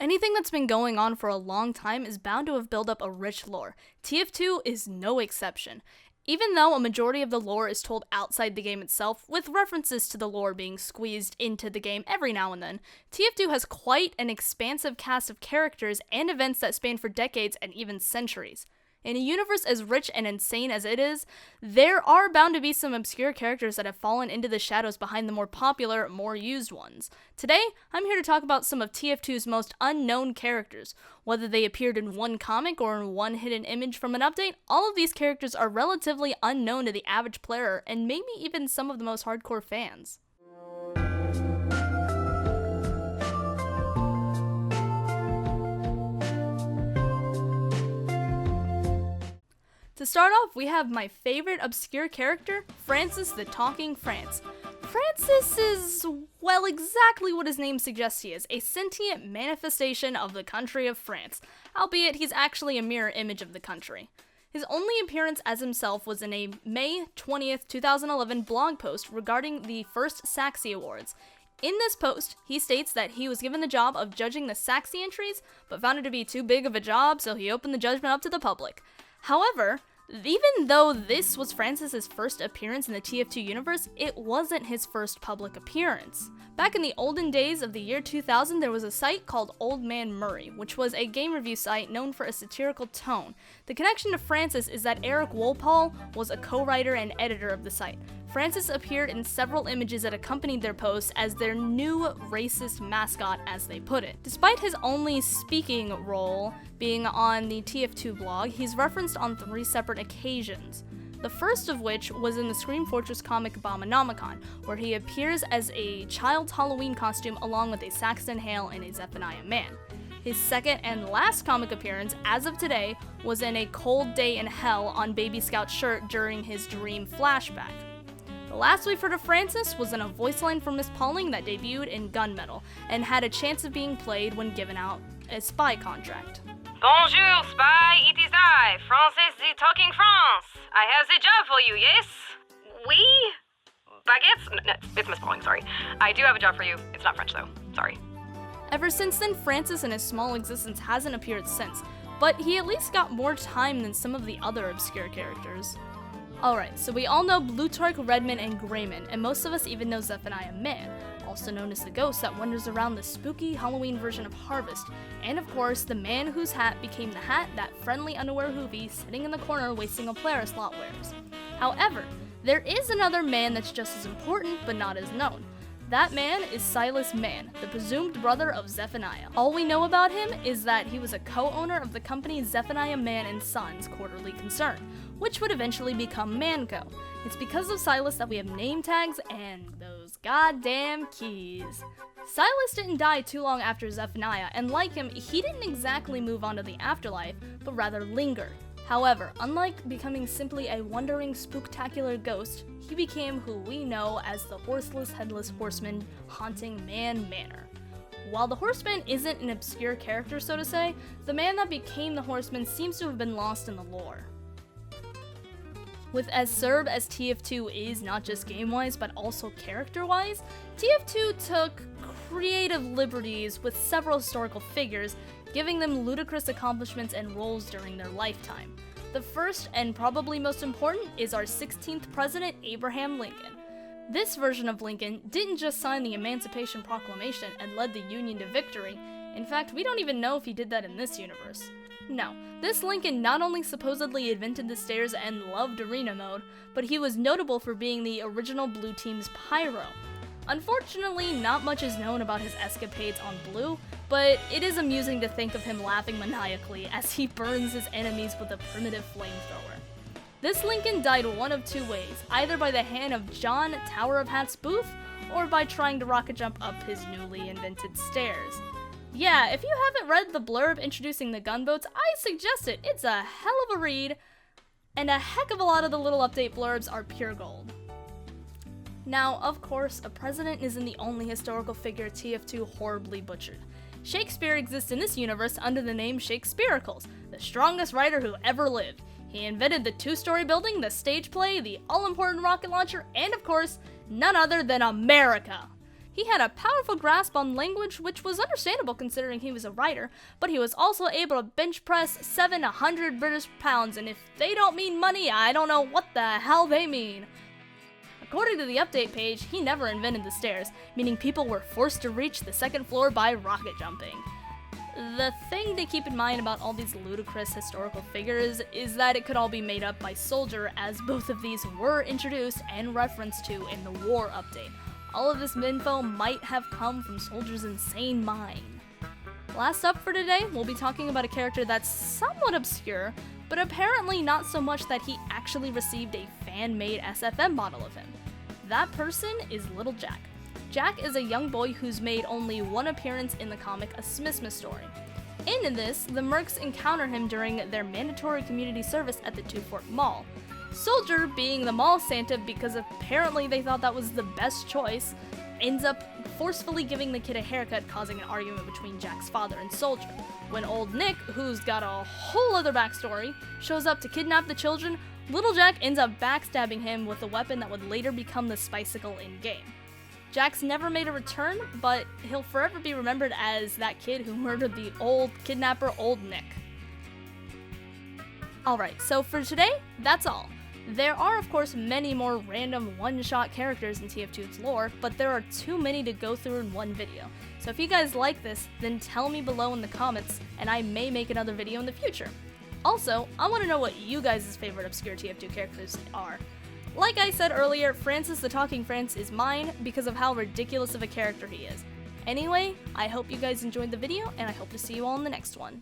Anything that's been going on for a long time is bound to have built up a rich lore. TF2 is no exception. Even though a majority of the lore is told outside the game itself, with references to the lore being squeezed into the game every now and then, TF2 has quite an expansive cast of characters and events that span for decades and even centuries. In a universe as rich and insane as it is, there are bound to be some obscure characters that have fallen into the shadows behind the more popular, more used ones. Today, I'm here to talk about some of TF2's most unknown characters. Whether they appeared in one comic or in one hidden image from an update, all of these characters are relatively unknown to the average player and maybe even some of the most hardcore fans. To start off, we have my favorite obscure character, Francis the Talking France. Francis is, well, exactly what his name suggests he is, a sentient manifestation of the country of France, albeit he's actually a mirror image of the country. His only appearance as himself was in a May 20th, 2011 blog post regarding the first Saxy Awards. In this post, he states that he was given the job of judging the Saxy entries, but found it to be too big of a job, so he opened the judgment up to the public. However, even though this was Francis's first appearance in the TF2 universe, it wasn't his first public appearance. Back in the olden days of the year 2000, there was a site called Old Man Murray, which was a game review site known for a satirical tone. The connection to Francis is that Eric Wolpaw was a co-writer and editor of the site. Francis appeared in several images that accompanied their posts as their new racist mascot, as they put it. Despite his only speaking role being on the TF2 blog, he's referenced on 3 separate occasions. The first of which was in the Scream Fortress comic Abominomicon, where he appears as a child's Halloween costume along with a Saxon Hale and a Zephaniah Man. His second and last comic appearance, as of today, was in A Cold Day in Hell on Baby Scout's shirt during his dream flashback. The last we've heard of Francis was in a voice line from Miss Pauling that debuted in Gunmetal, and had a chance of being played when given out a spy contract. Bonjour, spy, it is I, Francis the Talking France. I have the job for you, yes? Oui? Baguettes? No, it's Miss Pauling, sorry. I do have a job for you. It's not French, though. Sorry. Ever since then, Francis in his small existence hasn't appeared since, but he at least got more time than some of the other obscure characters. Alright, so we all know Blutarch, Redman, and Grayman, and most of us even know Zephaniah Man, also known as the ghost that wanders around the spooky Halloween version of Harvest, and of course, the man whose hat became the hat that friendly underwear Hoovy sitting in the corner wasting a player slot wears. However, there is another man that's just as important, but not as known. That man is SILAS MANN, the presumed brother of Zephaniah. All we know about him is that he was a co-owner of the company Zephaniah Man & Sons Quarterly Concern, which would eventually become MannCo. It's because of SILAS that we have name tags and those goddamn keys. SILAS didn't die too long after Zephaniah, and like him, he didn't exactly move on to the afterlife, but rather lingered. However, unlike becoming simply a wandering, spooktacular ghost, he became who we know as the Horseless Headless Horseman haunting Mann Manor. While the Horseman isn't an obscure character, so to say, the man that became the Horseman seems to have been lost in the lore. With as Serb as TF2 is, not just game-wise, but also character-wise, TF2 took creative liberties with several historical figures, giving them ludicrous accomplishments and roles during their lifetime. The first, and probably most important, is our 16th president, Abraham Lincoln. This version of Lincoln didn't just sign the Emancipation Proclamation and led the Union to victory. In fact, we don't even know if he did that in this universe. No, this Lincoln not only supposedly invented the stairs and loved arena mode, but he was notable for being the original Blue Team's Pyro. Unfortunately, not much is known about his escapades on Blue, but it is amusing to think of him laughing maniacally as he burns his enemies with a primitive flamethrower. This Lincoln died one of 2 ways, either by the hand of John Tower of Hats Booth, or by trying to rocket jump up his newly invented stairs. Yeah, if you haven't read the blurb introducing the gunboats, I suggest it. It's a hell of a read, and a heck of a lot of the little update blurbs are pure gold. Now, of course, a president isn't the only historical figure TF2 horribly butchered. Shakespeare exists in this universe under the name SHAKESPEARICLES, the strongest writer who ever lived. He invented the 2-story building, the stage play, the all-important rocket launcher, and of course, none other than America. He had a powerful grasp on language, which was understandable considering he was a writer, but he was also able to bench press 700 British pounds, and if they don't mean money, I don't know what the hell they mean. According to the update page, he never invented the stairs, meaning people were forced to reach the second floor by rocket jumping. The thing to keep in mind about all these ludicrous historical figures is that it could all be made up by Soldier, as both of these were introduced and referenced to in the War update. All of this info might have come from Soldier's insane mind. Last up for today, we'll be talking about a character that's somewhat obscure, but apparently not so much that he actually received a fan-made SFM model of him. That person is Little Jack. Jack is a young boy who's made only one appearance in the comic A Smithsmith Story. In this, the Mercs encounter him during their mandatory community service at the Two Fork Mall. Soldier, being the mall Santa because apparently they thought that was the best choice, ends up forcefully giving the kid a haircut, causing an argument between Jack's father and Soldier. When old Nick, who's got a whole other backstory, shows up to kidnap the children, Little Jack ends up backstabbing him with a weapon that would later become the Spicicle in-game. Jack's never made a return, but he'll forever be remembered as that kid who murdered the old kidnapper, Old Nick. Alright, so for today, that's all. There are, of course, many more random one-shot characters in TF2's lore, but there are too many to go through in one video. So if you guys like this, then tell me below in the comments, and I may make another video in the future. Also, I want to know what you guys' favorite obscure TF2 characters are. Like I said earlier, Francis the Talking France is mine because of how ridiculous of a character he is. Anyway, I hope you guys enjoyed the video, and I hope to see you all in the next one.